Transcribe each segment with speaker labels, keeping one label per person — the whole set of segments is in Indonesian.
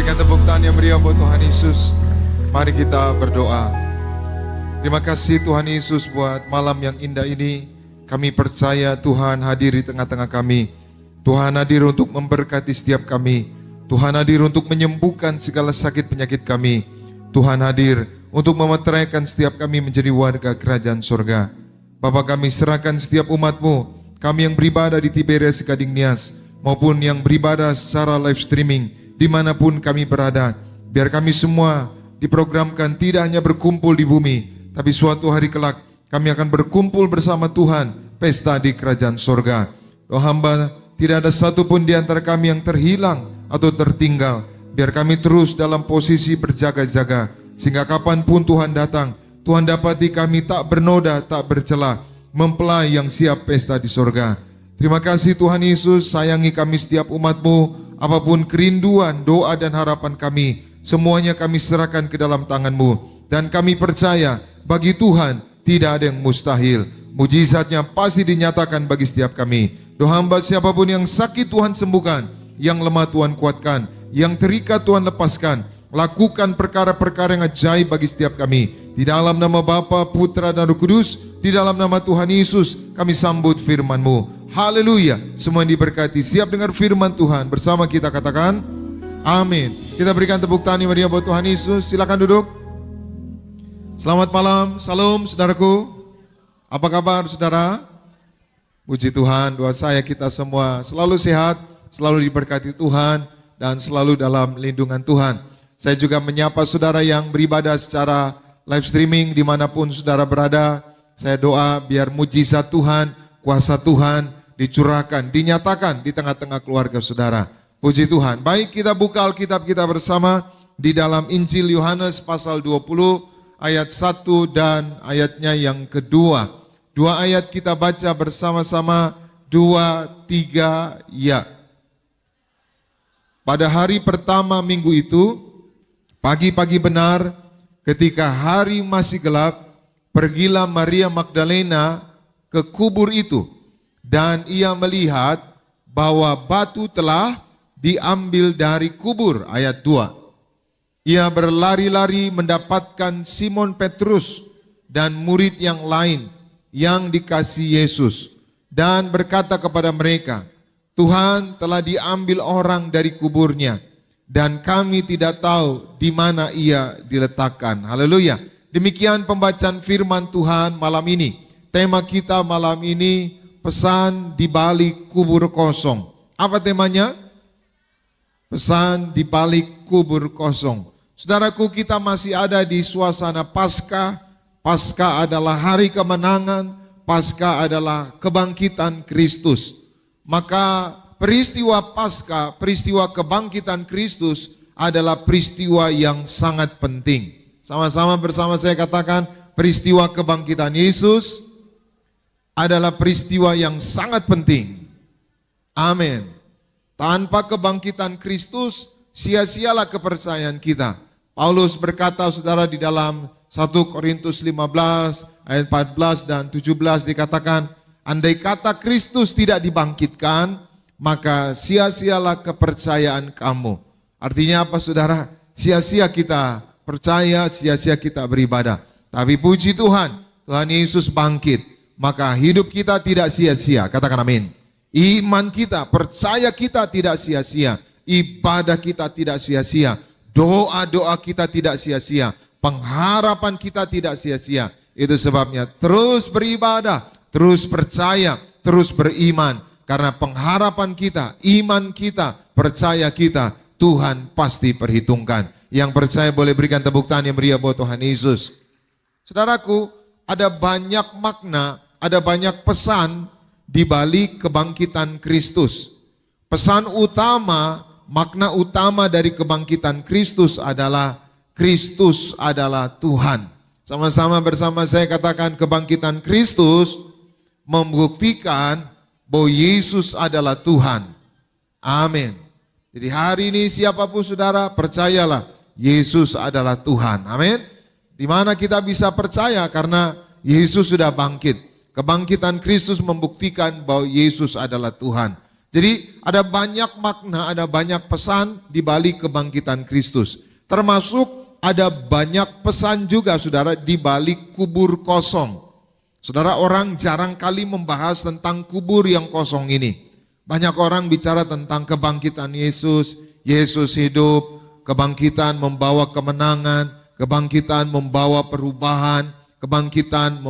Speaker 1: berikan tepuk tangan yang meriah buat Tuhan Yesus. Mari kita berdoa. Terima kasih Tuhan Yesus buat malam yang indah ini. Kami percaya Tuhan hadir di tengah-tengah kami. Tuhan hadir untuk memberkati setiap kami. Tuhan hadir untuk menyembuhkan segala sakit penyakit kami. Tuhan hadir untuk memeteraikan setiap kami menjadi warga kerajaan surga. Bapa, kami serahkan setiap umat-Mu, kami yang beribadah di Tiberias Gading Nias, maupun yang beribadah secara live streaming, dimanapun kami berada. Biar kami semua diprogramkan tidak hanya berkumpul di bumi, tapi suatu hari kelak kami akan berkumpul bersama Tuhan, pesta di kerajaan surga. Doa hamba, tidak ada satupun di antara kami yang terhilang atau tertinggal. Biar kami terus dalam posisi berjaga-jaga, sehingga kapanpun Tuhan datang, Tuhan dapati kami tak bernoda, tak bercela, mempelai yang siap pesta di surga. Terima kasih Tuhan Yesus, sayangi kami setiap umat-Mu. Apapun kerinduan, doa dan harapan kami, semuanya kami serahkan ke dalam tangan-Mu. Dan kami percaya, bagi Tuhan tidak ada yang mustahil. Mujizatnya pasti dinyatakan bagi setiap kami. Doa hamba, siapapun yang sakit Tuhan sembuhkan, yang lemah Tuhan kuatkan, yang terikat Tuhan lepaskan. Lakukan perkara-perkara yang ajaib bagi setiap kami. Di dalam nama Bapa, Putra dan Roh Kudus, di dalam nama Tuhan Yesus, kami sambut firman-Mu. Haleluya. Semua yang diberkati siap dengar firman Tuhan. Bersama kita katakan amin. Kita berikan tepuk tangan yang meriah buat Tuhan Yesus. Silakan duduk. Selamat malam, salam saudaraku. Apa kabar saudara? Puji Tuhan, doa saya kita semua selalu sehat, selalu diberkati Tuhan, dan selalu dalam lindungan Tuhan. Saya juga menyapa saudara yang beribadah secara live streaming dimanapun saudara berada. Saya doa biar mujizat Tuhan, kuasa Tuhan dicurahkan, dinyatakan di tengah-tengah keluarga saudara. Puji Tuhan. Baik, kita buka Alkitab kita bersama di dalam Injil Yohanes pasal 20 ayat 1 dan ayatnya yang kedua. Dua ayat kita baca bersama-sama, 2, 3, ya. Pada hari pertama minggu itu, pagi-pagi benar, ketika hari masih gelap, pergilah Maria Magdalena ke kubur itu, dan ia melihat bahwa batu telah diambil dari kubur. Ayat 2. Ia berlari-lari mendapatkan Simon Petrus dan murid yang lain yang dikasihi Yesus, dan berkata kepada mereka, Tuhan telah diambil orang dari kuburnya, dan kami tidak tahu di mana ia diletakkan. Haleluya. Demikian pembacaan firman Tuhan malam ini. Tema kita malam ini, pesan di balik kubur kosong. Apa temanya? Pesan di balik kubur kosong. Saudaraku, kita masih ada di suasana Paskah. Paskah adalah hari kemenangan. Paskah adalah kebangkitan Kristus. Maka peristiwa Paskah, peristiwa kebangkitan Kristus adalah peristiwa yang sangat penting. Sama-sama bersama saya katakan, peristiwa kebangkitan Yesus adalah peristiwa yang sangat penting. Amin. Tanpa kebangkitan Kristus, sia-sialah kepercayaan kita. Paulus berkata saudara di dalam 1 Korintus 15 ayat 14 dan 17 dikatakan, andai kata Kristus tidak dibangkitkan, maka sia-sialah kepercayaan kamu. Artinya apa saudara? Sia-sia kita percaya, sia-sia kita beribadah. Tapi puji Tuhan, Tuhan Yesus bangkit, maka hidup kita tidak sia-sia. Katakan amin. Iman kita, percaya kita tidak sia-sia. Ibadah kita tidak sia-sia. Doa-doa kita tidak sia-sia. Pengharapan kita tidak sia-sia. Itu sebabnya terus beribadah, terus percaya, terus beriman. Karena pengharapan kita, iman kita, percaya kita, Tuhan pasti perhitungkan. Yang percaya boleh berikan tepuk tangan yang meriah buat Tuhan Yesus. Saudaraku, ada banyak makna, ada banyak pesan di balik kebangkitan Kristus. Pesan utama, makna utama dari kebangkitan Kristus adalah Kristus adalah Tuhan. Sama-sama bersama saya katakan, kebangkitan Kristus membuktikan bahwa Yesus adalah Tuhan. Amin. Jadi hari ini siapapun saudara, percayalah Yesus adalah Tuhan. Amin. Di mana kita bisa percaya? Karena Yesus sudah bangkit. Kebangkitan Kristus membuktikan bahwa Yesus adalah Tuhan. Jadi ada banyak makna, ada banyak pesan di balik kebangkitan Kristus. Termasuk ada banyak pesan juga saudara di balik kubur kosong. Saudara, orang jarang kali membahas tentang kubur yang kosong ini. Banyak orang bicara tentang kebangkitan Yesus, Yesus hidup, kebangkitan membawa kemenangan, kebangkitan membawa perubahan, kebangkitan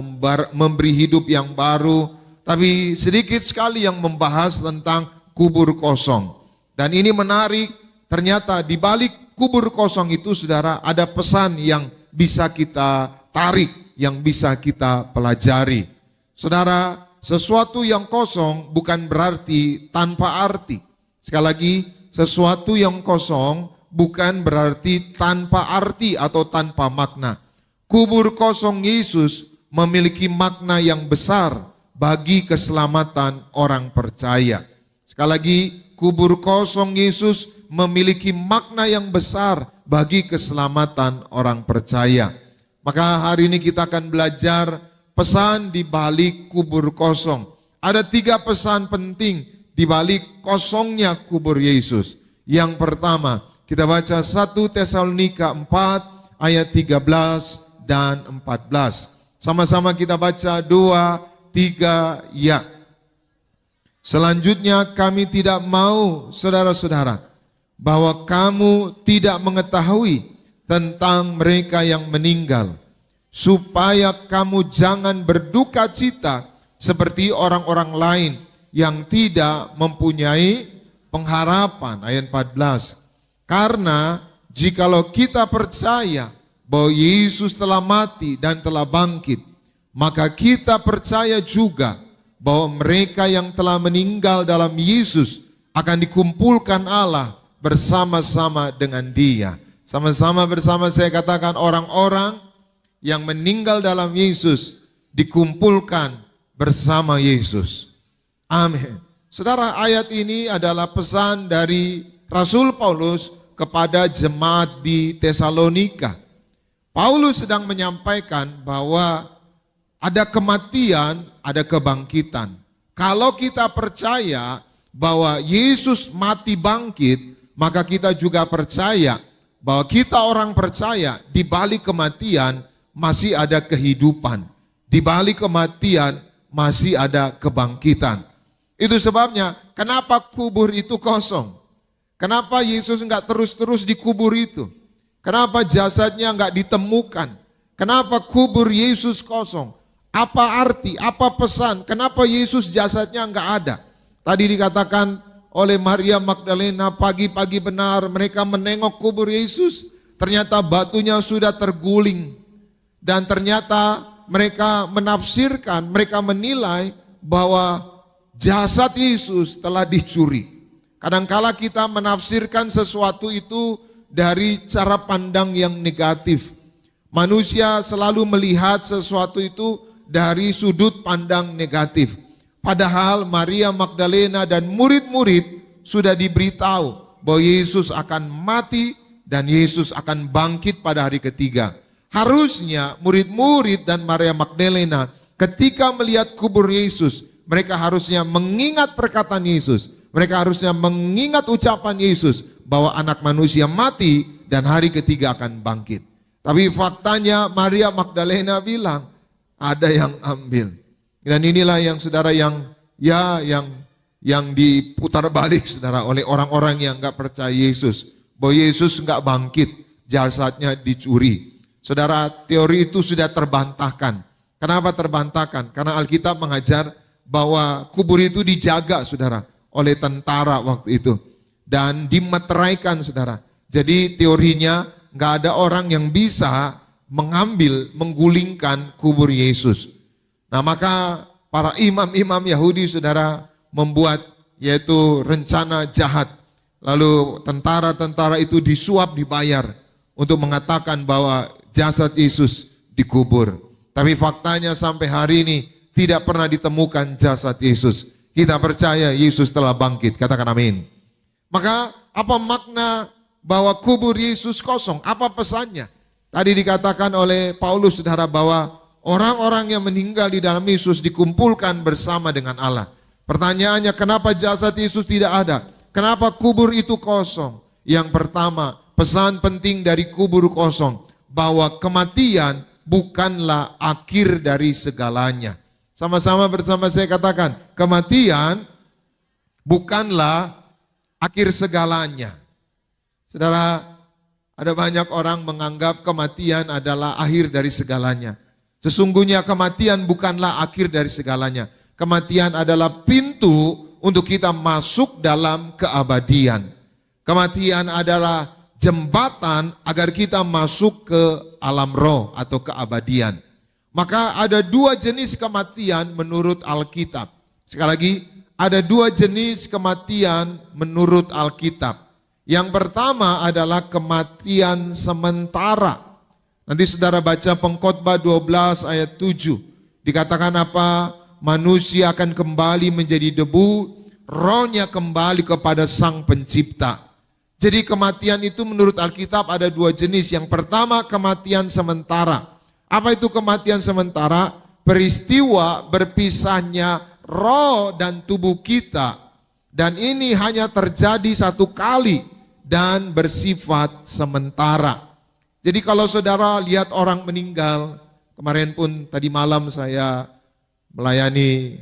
Speaker 1: memberi hidup yang baru. Tapi sedikit sekali yang membahas tentang kubur kosong. Dan ini menarik, ternyata di balik kubur kosong itu saudara ada pesan yang bisa kita tarik, yang bisa kita pelajari. Saudara, sesuatu yang kosong bukan berarti tanpa arti. Sekali lagi, sesuatu yang kosong bukan berarti tanpa arti atau tanpa makna. Kubur kosong Yesus memiliki makna yang besar bagi keselamatan orang percaya. Sekali lagi, kubur kosong Yesus memiliki makna yang besar bagi keselamatan orang percaya. Maka hari ini kita akan belajar pesan di balik kubur kosong. Ada 3 pesan penting di balik kosongnya kubur Yesus. Yang pertama, kita baca 1 Tesalonika 4 ayat 13 dan 14. Sama-sama kita baca 2, 3, ya. Selanjutnya kami tidak mau saudara-saudara bahwa kamu tidak mengetahui tentang mereka yang meninggal, supaya kamu jangan berduka cita seperti orang-orang lain yang tidak mempunyai pengharapan. Ayat 14. Karena jikalau kita percaya bahwa Yesus telah mati dan telah bangkit, maka kita percaya juga bahwa mereka yang telah meninggal dalam Yesus akan dikumpulkan Allah bersama-sama dengan Dia. Sama-sama bersama saya katakan, orang-orang yang meninggal dalam Yesus dikumpulkan bersama Yesus. Amin. Saudara, ayat ini adalah pesan dari Rasul Paulus kepada jemaat di Tesalonika. Paulus sedang menyampaikan bahwa ada kematian, ada kebangkitan. Kalau kita percaya bahwa Yesus mati bangkit, maka kita juga percaya bahwa kita orang percaya di balik kematian masih ada kehidupan. Di balik kematian masih ada kebangkitan. Itu sebabnya kenapa kubur itu kosong. Kenapa Yesus enggak terus-terus dikubur itu. Kenapa jasadnya enggak ditemukan. Kenapa kubur Yesus kosong. Apa arti, apa pesan, kenapa Yesus jasadnya enggak ada. Tadi dikatakan oleh Maria Magdalena, pagi-pagi benar mereka menengok kubur Yesus. Ternyata batunya sudah terguling. Dan ternyata mereka menafsirkan, mereka menilai bahwa jasad Yesus telah dicuri. Kadangkala kita menafsirkan sesuatu itu dari cara pandang yang negatif. Manusia selalu melihat sesuatu itu dari sudut pandang negatif. Padahal Maria Magdalena dan murid-murid sudah diberitahu bahwa Yesus akan mati dan Yesus akan bangkit pada hari ketiga. Harusnya murid-murid dan Maria Magdalena ketika melihat kubur Yesus, mereka harusnya mengingat perkataan Yesus. Mereka harusnya mengingat ucapan Yesus bahwa anak manusia mati dan hari ketiga akan bangkit. Tapi faktanya Maria Magdalena bilang ada yang ambil. Dan inilah yang saudara yang diputar balik saudara oleh orang-orang yang enggak percaya Yesus. Bahwa Yesus enggak bangkit, jasadnya dicuri. Saudara, teori itu sudah terbantahkan. Kenapa terbantahkan? Karena Alkitab mengajar bahwa kubur itu dijaga saudara oleh tentara waktu itu. Dan dimeteraikan saudara. Jadi teorinya enggak ada orang yang bisa mengambil, menggulingkan kubur Yesus. Nah maka para imam-imam Yahudi saudara membuat yaitu rencana jahat. Lalu tentara-tentara itu disuap dibayar untuk mengatakan bahwa jasad Yesus dikubur. Tapi faktanya sampai hari ini tidak pernah ditemukan jasad Yesus. Kita percaya Yesus telah bangkit, katakan amin. Maka apa makna bahwa kubur Yesus kosong? Apa pesannya? Tadi dikatakan oleh Paulus saudara bahwa orang-orang yang meninggal di dalam Yesus dikumpulkan bersama dengan Allah. Pertanyaannya, kenapa jasad Yesus tidak ada? Kenapa kubur itu kosong? Yang pertama, pesan penting dari kubur kosong, bahwa kematian bukanlah akhir dari segalanya. Sama-sama bersama saya katakan, kematian bukanlah akhir segalanya. Saudara, ada banyak orang menganggap kematian adalah akhir dari segalanya. Sesungguhnya kematian bukanlah akhir dari segalanya. Kematian adalah pintu untuk kita masuk dalam keabadian. Kematian adalah jembatan agar kita masuk ke alam roh atau keabadian. Maka ada dua jenis kematian menurut Alkitab. Sekali lagi, ada dua jenis kematian menurut Alkitab. Yang pertama adalah kematian sementara. Nanti saudara baca Pengkhotbah 12 ayat 7. Dikatakan apa? Manusia akan kembali menjadi debu, rohnya kembali kepada Sang Pencipta. Jadi kematian itu menurut Alkitab ada dua jenis. Yang pertama kematian sementara. Apa itu kematian sementara? Peristiwa berpisahnya roh dan tubuh kita. Dan ini hanya terjadi satu kali dan bersifat sementara. Jadi kalau saudara lihat orang meninggal, kemarin pun tadi malam saya melayani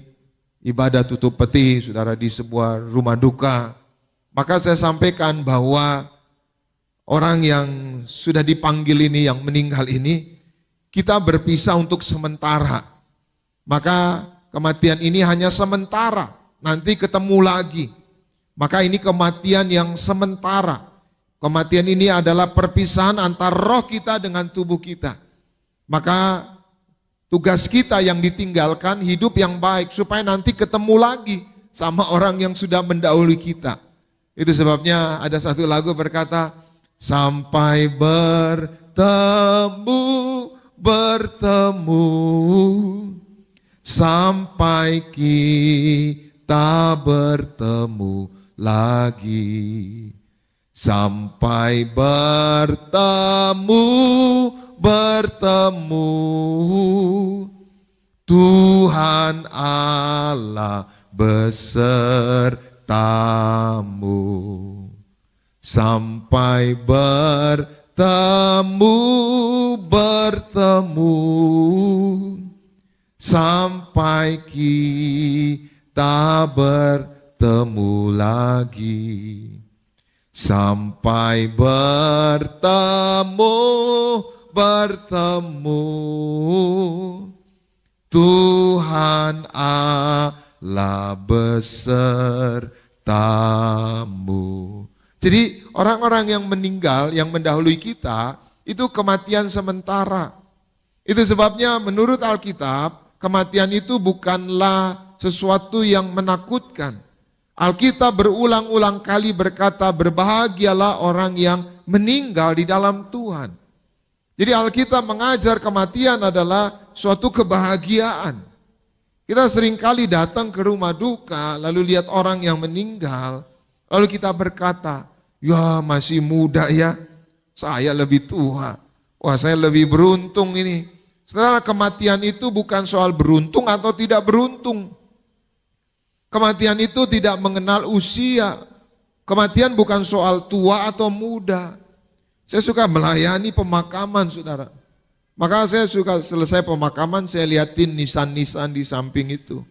Speaker 1: ibadah tutup peti, saudara, di sebuah rumah duka. Maka saya sampaikan bahwa orang yang sudah dipanggil ini, yang meninggal ini, kita berpisah untuk sementara. Maka kematian ini hanya sementara, nanti ketemu lagi. Maka ini kematian yang sementara. Kematian ini adalah perpisahan antara roh kita dengan tubuh kita. Maka tugas kita yang ditinggalkan hidup yang baik supaya nanti ketemu lagi sama orang yang sudah mendahului kita. Itu sebabnya ada satu lagu berkata, sampai bertemu, sampai kita bertemu lagi. Sampai bertemu, Tuhan Allah besertamu. Sampai bertemu, sampai kita bertemu lagi. Sampai bertemu, Tuhan Allah besertamu. Jadi orang-orang yang meninggal, yang mendahului kita, itu kematian sementara. Itu sebabnya menurut Alkitab, kematian itu bukanlah sesuatu yang menakutkan. Alkitab berulang-ulang kali berkata, berbahagialah orang yang meninggal di dalam Tuhan. Jadi Alkitab mengajar kematian adalah suatu kebahagiaan. Kita seringkali datang ke rumah duka, lalu lihat orang yang meninggal, lalu kita berkata, ya masih muda ya, saya lebih tua. Wah, saya lebih beruntung ini. Setelah kematian itu bukan soal beruntung atau tidak beruntung. Kematian itu tidak mengenal usia. Kematian bukan soal tua atau muda. Saya suka melayani pemakaman, saudara. Maka saya suka selesai pemakaman, saya liatin nisan-nisan di samping itu.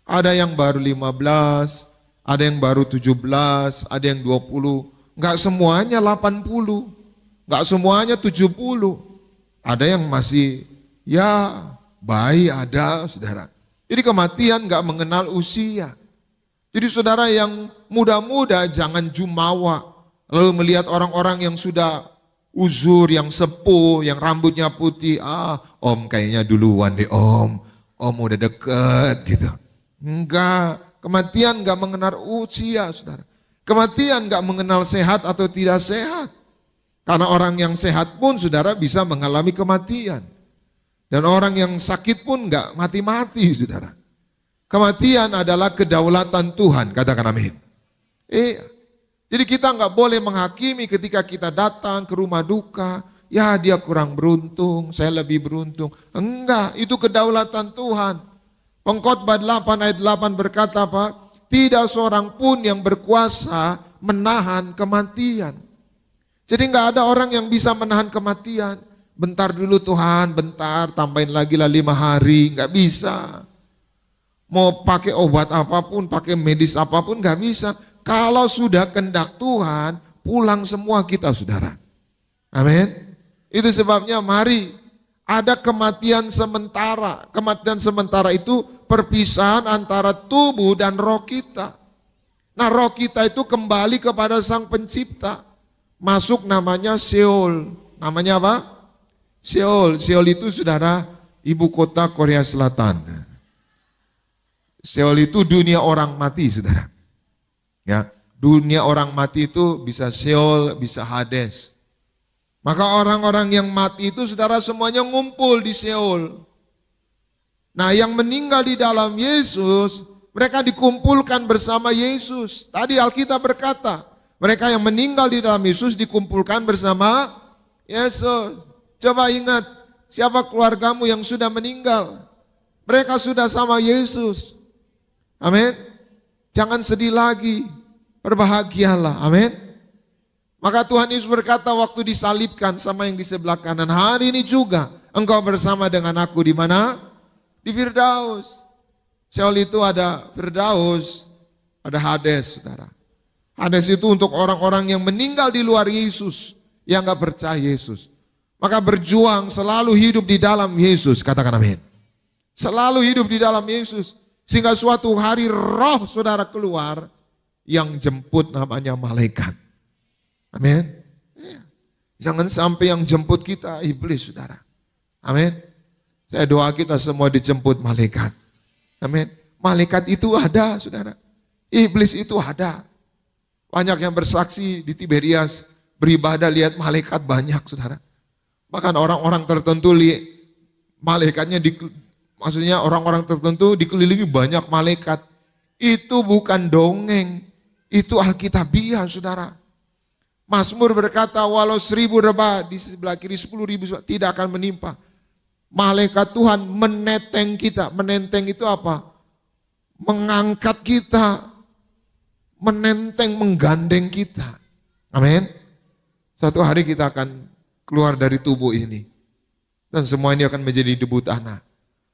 Speaker 1: Ada yang baru 15, ada yang baru 17, ada yang 20. Enggak semuanya 80, enggak semuanya 70. Ada yang masih ya bayi ada, saudara. Jadi kematian enggak mengenal usia. Jadi saudara yang muda-muda jangan jumawa. Lalu melihat orang-orang yang sudah uzur, yang sepuh, yang rambutnya putih. Om kayaknya duluan deh om. Om udah deket gitu. Enggak, kematian enggak mengenal usia, saudara. Kematian enggak mengenal sehat atau tidak sehat. Karena orang yang sehat pun saudara bisa mengalami kematian. Dan orang yang sakit pun enggak mati-mati, saudara. Kematian adalah kedaulatan Tuhan, katakan amin. Jadi kita enggak boleh menghakimi ketika kita datang ke rumah duka. Ya dia kurang beruntung, saya lebih beruntung. Enggak, itu kedaulatan Tuhan. Pengkhotbah 8 ayat 8 berkata apa? Tidak seorang pun yang berkuasa menahan kematian. Jadi nggak ada orang yang bisa menahan kematian. Bentar dulu Tuhan, bentar, tambahin lagi lah 5 hari, nggak bisa. Mau pakai obat apapun, pakai medis apapun nggak bisa. Kalau sudah kehendak Tuhan, pulang semua kita saudara. Amin. Itu sebabnya mari ada kematian sementara. Kematian sementara itu perpisahan antara tubuh dan roh kita. Nah, roh kita itu kembali kepada Sang Pencipta. Masuk namanya Seoul. Namanya apa? Seoul. Seoul itu saudara ibu kota Korea Selatan. Seoul itu dunia orang mati saudara. Ya, dunia orang mati itu bisa Seoul, bisa Hades. Maka orang-orang yang mati itu saudara semuanya ngumpul di Seoul. Nah, yang meninggal di dalam Yesus, mereka dikumpulkan bersama Yesus. Tadi Alkitab berkata, mereka yang meninggal di dalam Yesus dikumpulkan bersama Yesus. Coba ingat, siapa keluargamu yang sudah meninggal? Mereka sudah sama Yesus. Amin. Jangan sedih lagi, berbahagialah. Amin. Maka Tuhan Yesus berkata waktu disalibkan sama yang di sebelah kanan, hari ini juga engkau bersama dengan aku di mana? Di Firdaus. Seoul itu ada Firdaus, ada Hades, saudara. Hades itu untuk orang-orang yang meninggal di luar Yesus, yang gak percaya Yesus. Maka berjuang selalu hidup di dalam Yesus, katakan amin. Selalu hidup di dalam Yesus. Sehingga suatu hari roh saudara keluar yang jemput namanya malaikat. Amin. Jangan sampai yang jemput kita iblis saudara. Amin. Saya doa kita semua dijemput malaikat. Amin. Malaikat itu ada saudara. Iblis itu ada. Banyak yang bersaksi di Tiberias beribadah lihat malaikat banyak saudara. Bahkan orang-orang tertentu lihat malaikatnya maksudnya orang-orang tertentu dikelilingi banyak malaikat. Itu bukan dongeng, itu Alkitabiah saudara. Mazmur berkata walau 1000 rebah di sebelah kiri 10.000 tidak akan menimpa. Malaikat Tuhan menenteng kita. Menenteng itu apa? Mengangkat kita. Menenteng, menggandeng kita. Amin. Suatu hari kita akan keluar dari tubuh ini. Dan semua ini akan menjadi debu tanah.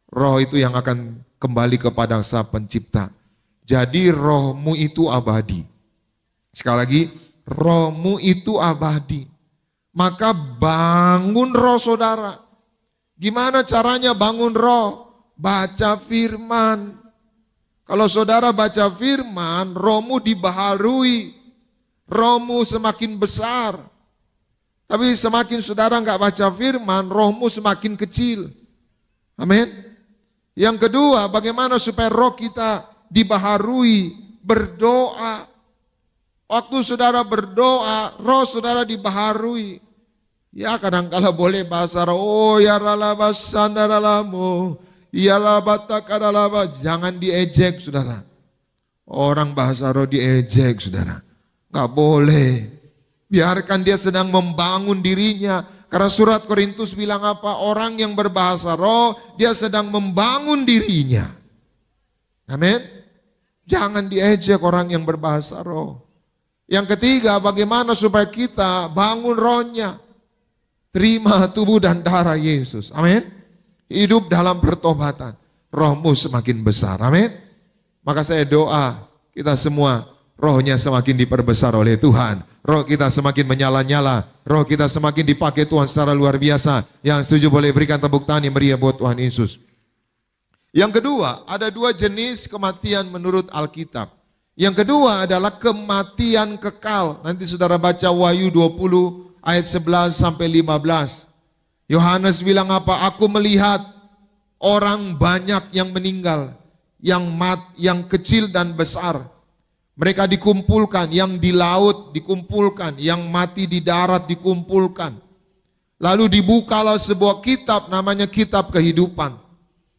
Speaker 1: Roh itu yang akan kembali kepada Sang Pencipta. Jadi rohmu itu abadi. Sekali lagi, rohmu itu abadi. Maka bangun roh saudara. Gimana caranya bangun roh? Baca firman. Kalau saudara baca firman, rohmu dibaharui. Rohmu semakin besar. Tapi semakin saudara enggak baca firman, rohmu semakin kecil. Amin. Yang kedua, bagaimana supaya roh kita dibaharui? Berdoa. Waktu saudara berdoa, roh saudara dibaharui. Ya kadang-kala boleh bahasa roh, oh ya ralaba sandaralamu, ya labata kadalaba, jangan diejek saudara. Orang bahasa roh diejek saudara. Gak boleh. Biarkan dia sedang membangun dirinya. Karena surat Korintus bilang apa? Orang yang berbahasa roh, dia sedang membangun dirinya. Amin. Jangan diejek orang yang berbahasa roh. Yang ketiga, bagaimana supaya kita bangun rohnya. Terima tubuh dan darah Yesus. Amin. Hidup dalam pertobatan. Rohmu semakin besar. Amin. Maka saya doa kita semua rohnya semakin diperbesar oleh Tuhan. Roh kita semakin menyala-nyala. Roh kita semakin dipakai Tuhan secara luar biasa. Yang setuju boleh berikan tepuk tangan yang meriah buat Tuhan Yesus. Yang kedua, ada 2 jenis kematian menurut Alkitab. Yang kedua adalah kematian kekal. Nanti saudara baca Wahyu 20 ayat 11 sampai 15. Yohanes bilang apa? Aku melihat orang banyak yang meninggal, yang kecil dan besar. Mereka dikumpulkan, yang di laut dikumpulkan, yang mati di darat dikumpulkan. Lalu dibukalah sebuah kitab namanya kitab kehidupan.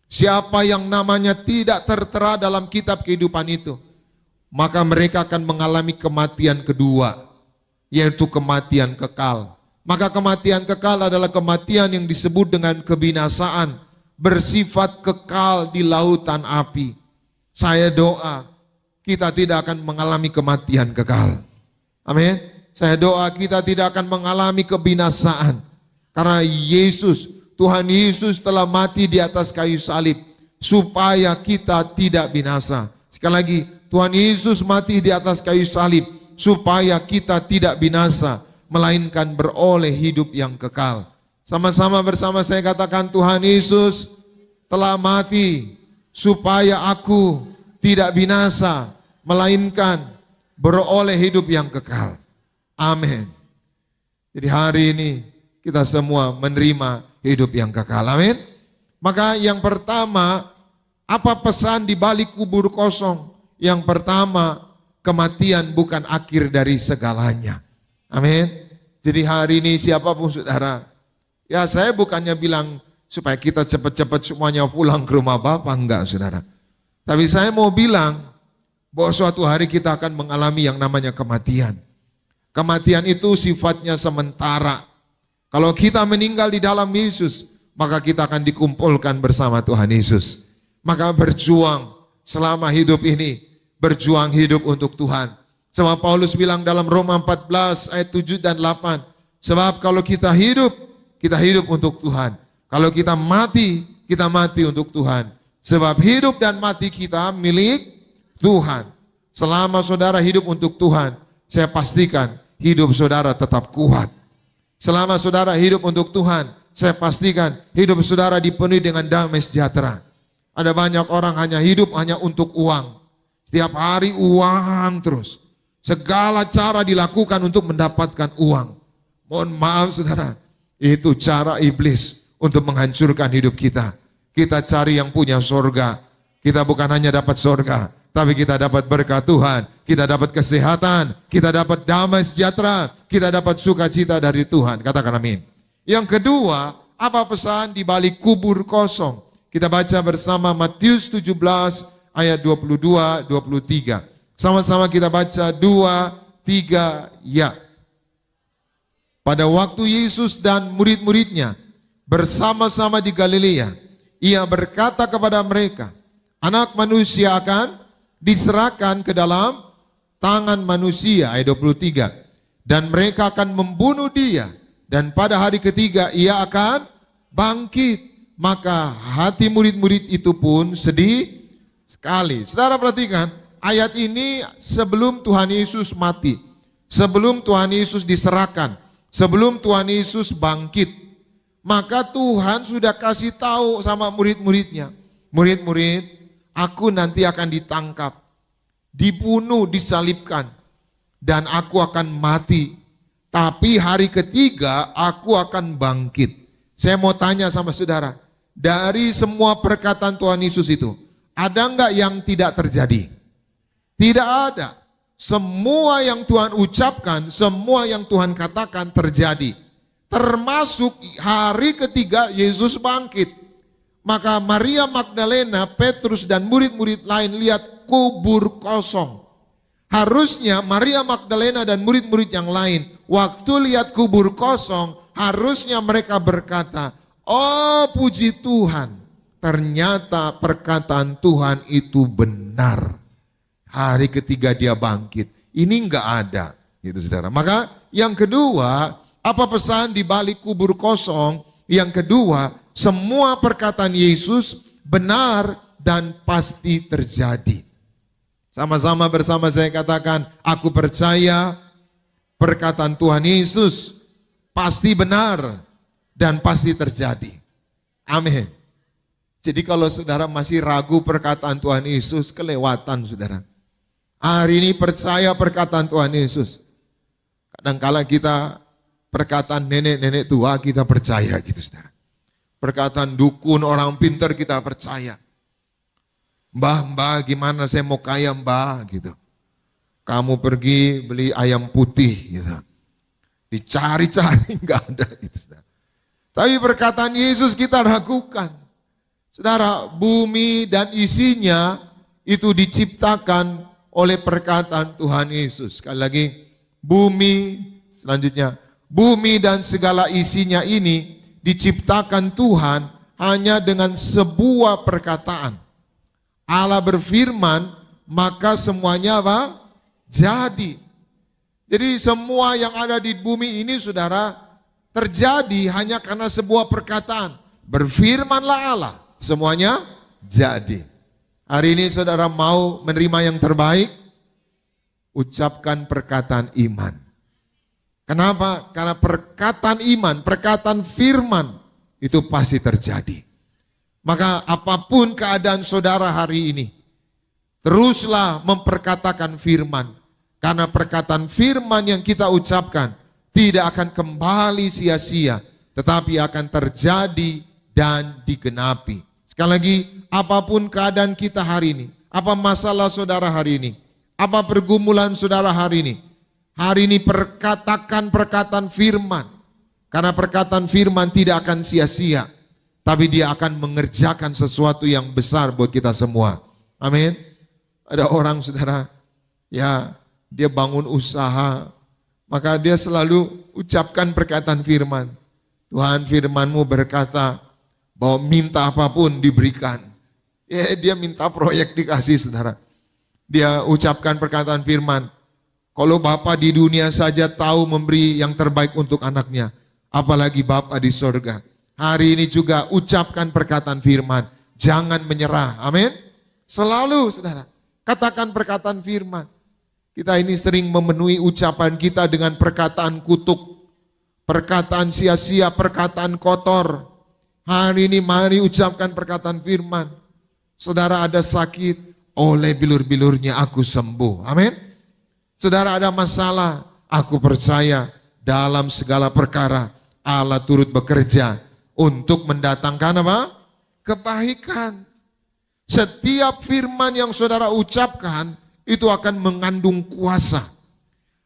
Speaker 1: Siapa yang namanya tidak tertera dalam kitab kehidupan itu, maka mereka akan mengalami kematian kedua, yaitu kematian kekal. Maka kematian kekal adalah kematian yang disebut dengan kebinasaan. bersifat kekal di lautan api. Saya doa kita tidak akan mengalami kematian kekal. Amin. Saya doa kita tidak akan mengalami kebinasaan. Karena Yesus, Tuhan Yesus telah mati di atas kayu salib supaya kita tidak binasa. Sekali lagi, Tuhan Yesus mati di atas kayu salib supaya kita tidak binasa, melainkan beroleh hidup yang kekal. Sama-sama bersama saya katakan, Tuhan Yesus telah mati supaya aku tidak binasa, melainkan beroleh hidup yang kekal. Amin. Jadi hari ini kita semua menerima hidup yang kekal. Amin. Maka yang pertama, apa pesan di balik kubur kosong? Yang pertama, kematian bukan akhir dari segalanya. Amin. Jadi hari ini siapapun saudara, ya saya bukannya bilang supaya kita cepat-cepat semuanya pulang ke rumah Bapa, enggak saudara. Tapi saya mau bilang bahwa suatu hari kita akan mengalami yang namanya kematian. Kematian itu sifatnya sementara. Kalau kita meninggal di dalam Yesus, maka kita akan dikumpulkan bersama Tuhan Yesus. Maka berjuang selama hidup ini, berjuang hidup untuk Tuhan. Sebab Paulus bilang dalam Roma 14 ayat 7 dan 8, sebab kalau kita hidup untuk Tuhan. Kalau kita mati untuk Tuhan. Sebab hidup dan mati kita milik Tuhan. Selama saudara hidup untuk Tuhan, saya pastikan hidup saudara tetap kuat. Selama saudara hidup untuk Tuhan, saya pastikan hidup saudara dipenuhi dengan damai sejahtera. Ada banyak orang hidup hanya untuk uang. Setiap hari uang terus. Segala cara dilakukan untuk mendapatkan uang. Mohon maaf saudara, itu cara iblis untuk menghancurkan hidup kita. Kita cari yang punya sorga. Kita bukan hanya dapat sorga, tapi kita dapat berkat Tuhan. Kita dapat kesehatan, kita dapat damai sejahtera, kita dapat sukacita dari Tuhan. Katakan amin. Yang kedua, apa pesan di balik kubur kosong? Kita baca bersama Matius 17 ayat 22-23. Sama-sama kita baca 2, 3, ya. Pada waktu Yesus dan murid-muridnya bersama-sama di Galilea, ia berkata kepada mereka, Anak manusia akan diserahkan ke dalam tangan manusia, ayat 23. Dan mereka akan membunuh dia, dan pada hari ketiga ia akan bangkit. Maka hati murid-murid itu pun sedih sekali. Saudara perhatikan, ayat ini sebelum Tuhan Yesus mati, sebelum Tuhan Yesus diserahkan, sebelum Tuhan Yesus bangkit. Maka Tuhan sudah kasih tahu sama murid-muridnya, murid-murid, aku nanti akan ditangkap, dibunuh, disalibkan, dan aku akan mati. Tapi hari ketiga aku akan bangkit. Saya mau tanya sama saudara, dari semua perkataan Tuhan Yesus itu, ada enggak yang tidak terjadi? Tidak ada. Semua yang Tuhan ucapkan, semua yang Tuhan katakan terjadi. Termasuk hari ketiga Yesus bangkit. Maka Maria Magdalena, Petrus dan murid-murid lain lihat kubur kosong. Harusnya Maria Magdalena dan murid-murid yang lain waktu lihat kubur kosong, harusnya mereka berkata, oh puji Tuhan, ternyata perkataan Tuhan itu benar. Hari ketiga dia bangkit. Ini enggak ada, gitu saudara. Maka yang kedua, apa pesan di balik kubur kosong? Yang kedua, semua perkataan Yesus benar dan pasti terjadi. Sama-sama bersama saya katakan, aku percaya perkataan Tuhan Yesus pasti benar dan pasti terjadi. Amin. Jadi kalau saudara masih ragu perkataan Tuhan Yesus, kelewatan saudara. Hari ini percaya perkataan Tuhan Yesus. Kadangkala kita perkataan nenek-nenek tua kita percaya gitu saudara. Perkataan dukun orang pintar kita percaya. Mbah gimana saya mau kaya mbah gitu. Kamu pergi beli ayam putih gitu. Dicari-cari enggak ada gitu saudara. Tapi perkataan Yesus kita ragukan. Saudara, bumi dan isinya itu diciptakan oleh perkataan Tuhan Yesus. Sekali lagi, bumi, selanjutnya, bumi dan segala isinya ini diciptakan Tuhan hanya dengan sebuah perkataan. Allah berfirman, maka semuanya apa? Jadi. Jadi semua yang ada di bumi ini saudara terjadi hanya karena sebuah perkataan. Berfirmanlah Allah, semuanya jadi. Hari ini saudara mau menerima yang terbaik? Ucapkan perkataan iman. Kenapa? Karena perkataan iman, perkataan firman itu pasti terjadi. Maka apapun keadaan saudara hari ini, teruslah memperkatakan firman. Karena perkataan firman yang kita ucapkan tidak akan kembali sia-sia, tetapi akan terjadi dan digenapi. Sekali lagi, apapun keadaan kita hari ini, apa masalah saudara hari ini, apa pergumulan saudara hari ini perkatakan perkataan firman. Karena perkataan firman tidak akan sia-sia, tapi dia akan mengerjakan sesuatu yang besar buat kita semua. Amin. Ada orang saudara, ya dia bangun usaha, maka dia selalu ucapkan perkataan firman. Tuhan, firman-Mu berkata bahwa minta apapun diberikan. Ya, dia minta proyek dikasih saudara. Dia ucapkan perkataan firman. Kalau Bapa di dunia saja tahu memberi yang terbaik untuk anaknya, apalagi Bapa di sorga. Hari ini juga ucapkan perkataan firman. Jangan menyerah. Amin. Selalu saudara, katakan perkataan firman. Kita ini sering memenuhi ucapan kita dengan perkataan kutuk, perkataan sia-sia, perkataan kotor. Hari ini mari ucapkan perkataan firman. Saudara ada sakit, oleh bilur-bilurnya aku sembuh. Amin. Saudara ada masalah, aku percaya dalam segala perkara Allah turut bekerja untuk mendatangkan apa? Kebaikan. Setiap firman yang saudara ucapkan itu akan mengandung kuasa.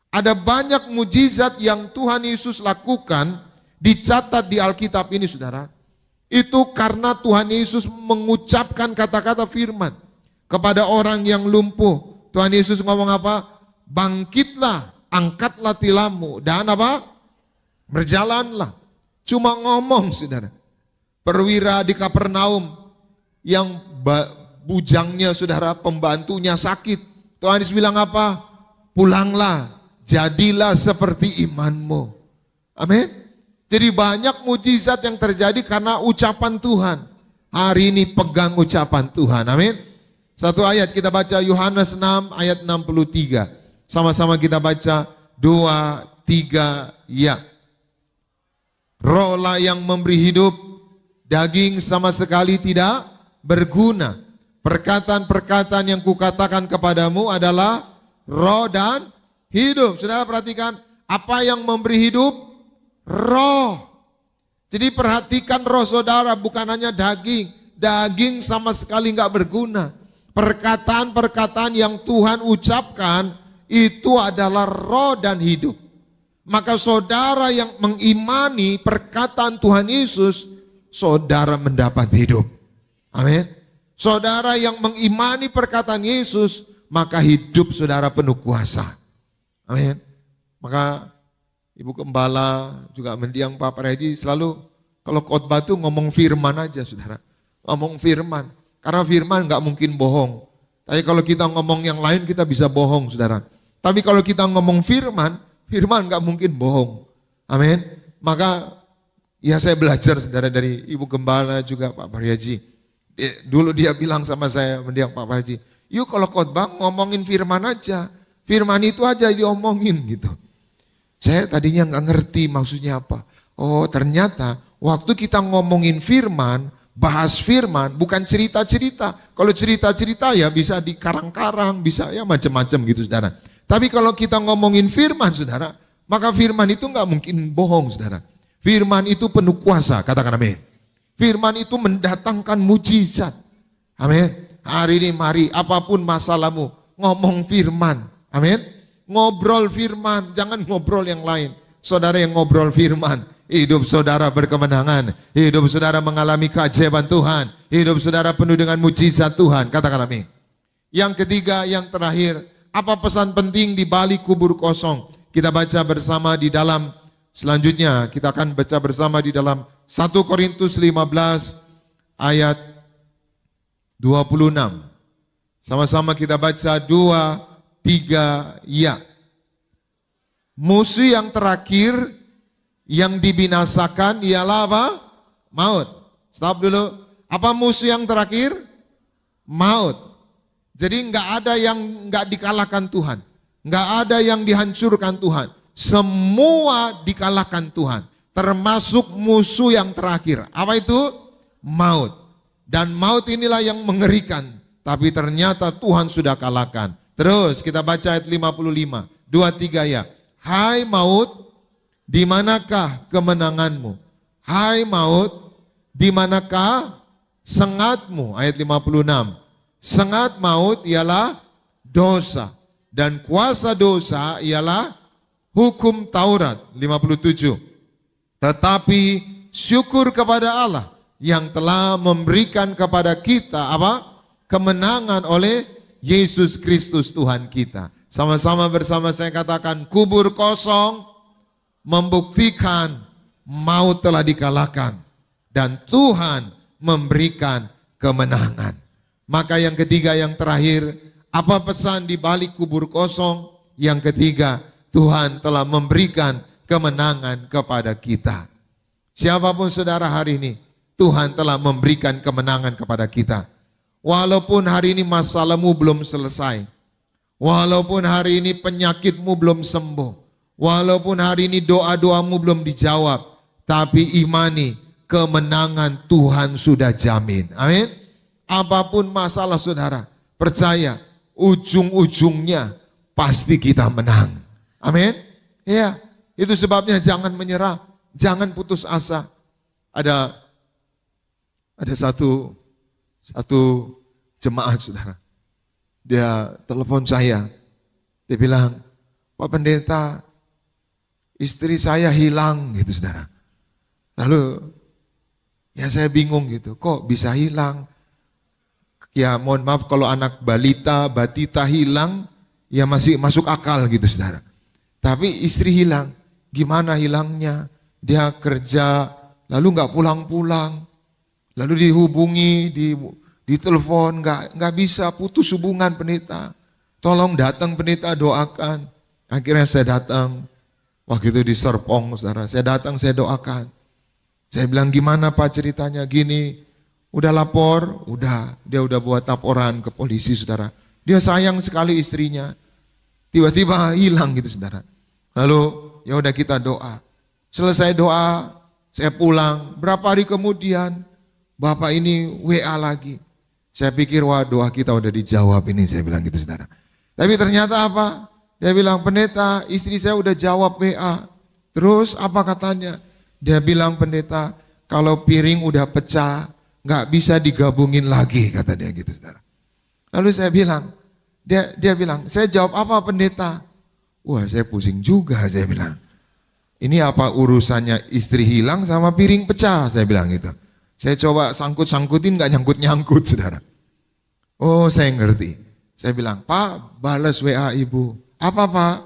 Speaker 1: Ada banyak mujizat yang Tuhan Yesus lakukan dicatat di Alkitab ini saudara. Itu karena Tuhan Yesus mengucapkan kata-kata firman kepada orang yang lumpuh. Tuhan Yesus ngomong apa? Bangkitlah, angkatlah tilammu dan apa? Berjalanlah. Cuma ngomong saudara. Perwira di Kapernaum yang bujangnya saudara, pembantunya sakit. Tuhan Yesus bilang apa? Pulanglah, jadilah seperti imanmu. Amin. Jadi banyak mujizat yang terjadi karena ucapan Tuhan. Hari ini pegang ucapan Tuhan. Amin. Satu ayat kita baca Yohanes 6 ayat 63. Sama-sama kita baca 2, 3, ya. Rohlah yang memberi hidup, daging sama sekali tidak berguna. Perkataan-perkataan yang kukatakan kepadamu adalah roh dan hidup. Saudara perhatikan, apa yang memberi hidup? Roh. Jadi perhatikan roh saudara, bukan hanya daging. Daging sama sekali nggak berguna. Perkataan-perkataan yang Tuhan ucapkan itu adalah roh dan hidup. Maka saudara yang mengimani perkataan Tuhan Yesus, saudara mendapat hidup. Amin. Saudara yang mengimani perkataan Yesus, maka hidup saudara penuh kuasa. Amin. Maka Ibu Gembala juga mendiang Pak Haji selalu kalau khotbah itu ngomong firman aja saudara. Ngomong firman. Karena firman nggak mungkin bohong. Tapi kalau kita ngomong yang lain kita bisa bohong saudara. Tapi kalau kita ngomong firman, firman nggak mungkin bohong. Amin. Maka ya saya belajar saudara dari Ibu Gembala juga Pak Haji. Dulu dia bilang sama saya, mendiang Pak Haji, yuk kalau khotbah ngomongin firman aja. Firman itu aja diomongin gitu. Saya tadinya nggak ngerti maksudnya apa. Oh ternyata waktu kita ngomongin firman, bahas firman, bukan cerita-cerita. Kalau cerita-cerita ya bisa di karang-karang, bisa ya macam-macam gitu saudara. Tapi kalau kita ngomongin firman saudara, maka firman itu nggak mungkin bohong saudara. Firman itu penuh kuasa, katakan amin. Firman itu mendatangkan mujizat. Amin. Hari ini mari apapun masalahmu, ngomong firman. Amin. Ngobrol firman, jangan ngobrol yang lain. Saudara yang ngobrol firman, hidup saudara berkemenangan. Hidup saudara mengalami keajaiban Tuhan. Hidup saudara penuh dengan mujizat Tuhan. Katakan amin. Yang ketiga, yang terakhir, apa pesan penting di balik kubur kosong? Kita baca bersama di dalam, selanjutnya kita akan baca bersama di dalam 1 Korintus 15 ayat 26. Sama-sama kita baca 2, 3, ya. Musuh yang terakhir yang dibinasakan ialah apa? Maut. Stop dulu. Apa musuh yang terakhir? Maut. Jadi nggak ada yang nggak dikalahkan Tuhan. Nggak ada yang dihancurkan Tuhan. Semua dikalahkan Tuhan. Termasuk musuh yang terakhir. Apa itu? Maut. Dan maut inilah yang mengerikan. Tapi ternyata Tuhan sudah kalahkan. Terus kita baca ayat 55. 2, 3 ya. Hai maut, di manakah kemenanganmu? Hai maut, di manakah sengatmu? Ayat 56. Sengat maut ialah dosa. Dan kuasa dosa ialah hukum Taurat. 57. Tetapi syukur kepada Allah yang telah memberikan kepada kita apa? Kemenangan oleh Yesus Kristus Tuhan kita. Sama-sama bersama saya katakan, kubur kosong membuktikan maut telah dikalahkan dan Tuhan memberikan kemenangan. Maka yang ketiga, yang terakhir, apa pesan di balik kubur kosong? Yang ketiga, Tuhan telah memberikan kemenangan kepada kita. Siapapun saudara hari ini, Tuhan telah memberikan kemenangan kepada kita. Walaupun hari ini masalahmu belum selesai, walaupun hari ini penyakitmu belum sembuh, walaupun hari ini doa-doamu belum dijawab, tapi imani kemenangan Tuhan sudah jamin. Amin. Apapun masalah saudara, percaya ujung-ujungnya pasti kita menang. Amin. Ya, itu sebabnya jangan menyerah, jangan putus asa. Ada satu jemaat saudara, dia telepon saya, dia bilang, Pak Pendeta, istri saya hilang gitu saudara. Lalu ya saya bingung gitu, kok bisa hilang? Ya mohon maaf kalau anak batita hilang, ya masih masuk akal gitu saudara. Tapi istri hilang, gimana hilangnya? Dia kerja, lalu nggak pulang-pulang, lalu dihubungi, ditelepon, nggak bisa, putus hubungan pendeta. Tolong datang pendeta, doakan. Akhirnya saya datang, waktu itu di Serpong saudara, saya datang, saya doakan. Saya bilang gimana Pak ceritanya gini, udah lapor, dia udah buat laporan ke polisi saudara. Dia sayang sekali istrinya, tiba-tiba hilang gitu saudara. Lalu ya udah kita doa. Selesai doa, saya pulang. Berapa hari kemudian, Bapak ini WA lagi. Saya pikir wah doa kita udah dijawab ini, saya bilang gitu saudara. Tapi ternyata apa? Dia bilang, pendeta istri saya udah jawab WA. Terus apa katanya? Dia bilang, pendeta kalau piring udah pecah, nggak bisa digabungin lagi, kata dia gitu saudara. Lalu saya bilang, dia bilang, saya jawab apa pendeta? Wah saya pusing juga, saya bilang. Ini apa urusannya istri hilang sama piring pecah, saya bilang gitu. Saya coba sangkut-sangkutin, nggak nyangkut-nyangkut saudara. Oh saya ngerti. Saya bilang, Pak balas WA ibu. Apa Pak?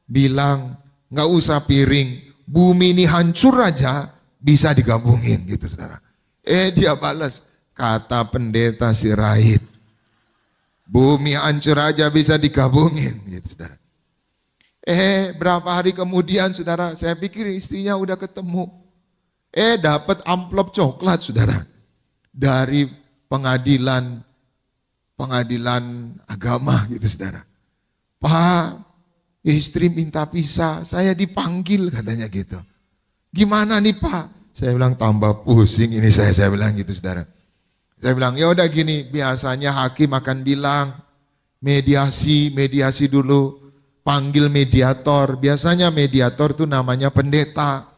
Speaker 1: Bilang, nggak usah piring, bumi ini hancur aja bisa digabungin gitu saudara. Dia balas, kata pendeta Sirait, bumi hancur aja bisa digabungin gitu saudara. Berapa hari kemudian saudara, saya pikir istrinya udah ketemu. Dapat amplop coklat saudara. Dari pengadilan agama gitu saudara. Pak, istri minta pisah, saya dipanggil katanya gitu. Gimana nih Pak? Saya bilang tambah pusing ini saya bilang gitu saudara. Saya bilang ya udah gini, biasanya hakim akan bilang mediasi dulu. Panggil mediator, biasanya mediator tuh namanya pendeta.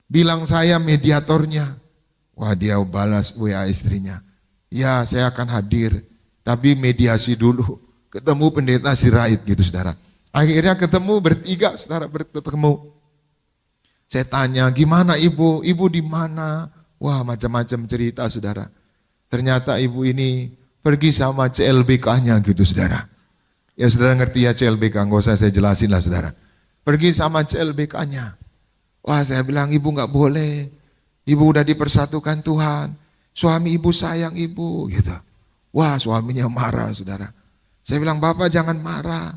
Speaker 1: Bilang saya mediatornya. Wah dia balas WA istrinya. Ya saya akan hadir, tapi mediasi dulu. Ketemu pendeta Sirait gitu saudara. Akhirnya ketemu bertiga saudara, bertemu. Saya tanya gimana ibu di mana? Wah macam-macam cerita saudara. Ternyata ibu ini pergi sama CLBK-nya gitu saudara. Ya saudara ngerti ya CLBK, nggak usah saya jelasin lah saudara. Pergi sama CLBK-nya. Wah saya bilang ibu nggak boleh. Ibu udah dipersatukan Tuhan. suami ibu sayang ibu gitu. Wah, suaminya marah, saudara. Saya bilang, Bapak jangan marah.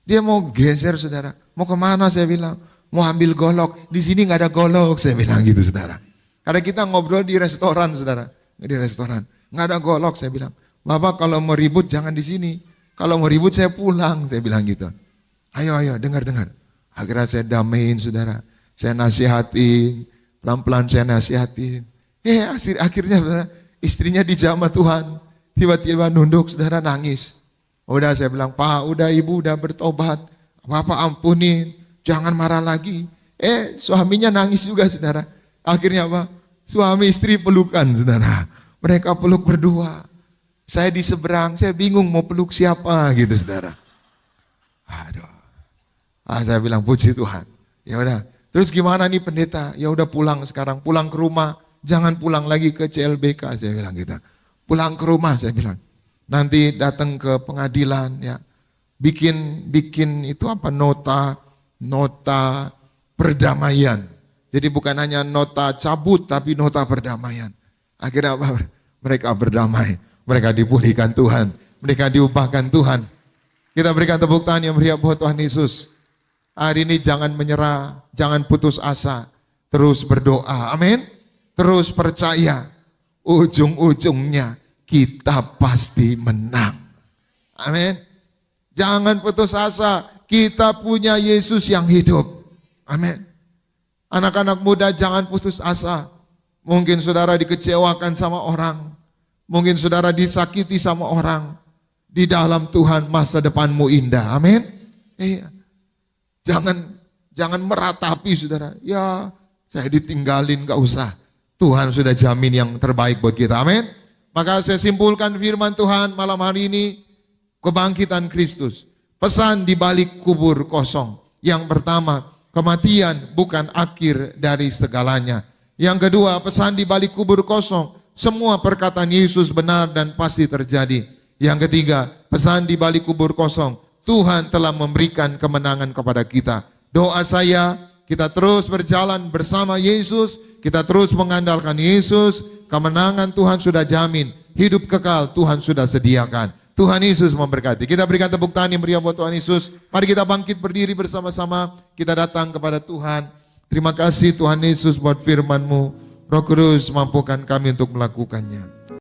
Speaker 1: Dia mau geser, saudara. Mau kemana, saya bilang. Mau ambil golok. Di sini nggak ada golok, saya bilang gitu, saudara. Karena kita ngobrol di restoran, saudara. Di restoran. Nggak ada golok, saya bilang. Bapak kalau mau ribut jangan di sini. Kalau mau ribut saya pulang, saya bilang gitu. Ayo, dengar. Akhirnya saya damaiin, saudara. Saya nasihatin. Pelan-pelan saya nasihatin. Akhirnya, saudara, istrinya dijamah Tuhan. Tiba-tiba nunduk, saudara, nangis. Udah saya bilang, Pak, udah ibu udah bertobat. Bapak ampunin, jangan marah lagi. Suaminya nangis juga, saudara. Akhirnya apa? Suami istri pelukan, saudara. Mereka peluk berdua. Saya di seberang, saya bingung mau peluk siapa gitu, saudara. Aduh. Saya bilang puji Tuhan. Ya udah. Terus gimana nih pendeta? Ya udah pulang sekarang, pulang ke rumah. Jangan pulang lagi ke CLBK, saya bilang gitu. Pulang ke rumah, saya bilang. Nanti datang ke pengadilan, ya. Bikin itu apa? Nota perdamaian. Jadi bukan hanya nota cabut, tapi nota perdamaian. Akhirnya apa? Mereka berdamai. Mereka dipulihkan Tuhan. Mereka diubahkan Tuhan. Kita berikan tepuk tangan yang meriah buat Tuhan Yesus. Hari ini jangan menyerah, jangan putus asa. Terus berdoa, amin. Terus percaya. Ujung-ujungnya kita pasti menang. Amin. Jangan putus asa. Kita punya Yesus yang hidup. Amin. Anak-anak muda jangan putus asa. Mungkin saudara dikecewakan sama orang. Mungkin saudara disakiti sama orang. Di dalam Tuhan masa depanmu indah. Amin. Iya. Jangan meratapi, saudara. Ya, saya ditinggalin, gak usah. Tuhan sudah jamin yang terbaik buat kita. Amin. Maka saya simpulkan firman Tuhan malam hari ini. Kebangkitan Kristus. Pesan di balik kubur kosong. Yang pertama, kematian bukan akhir dari segalanya. Yang kedua, pesan di balik kubur kosong. Semua perkataan Yesus benar dan pasti terjadi. Yang ketiga, pesan di balik kubur kosong. Tuhan telah memberikan kemenangan kepada kita. Doa saya, kita terus berjalan bersama Yesus. Kita terus mengandalkan Yesus. Kemenangan Tuhan sudah jamin. Hidup kekal Tuhan sudah sediakan. Tuhan Yesus memberkati. Kita berikan tepuk tangan yang meriah buat Tuhan Yesus. Mari kita bangkit berdiri bersama-sama. Kita datang kepada Tuhan. Terima kasih Tuhan Yesus buat firman-Mu. Roh Kudus mampukan kami untuk melakukannya.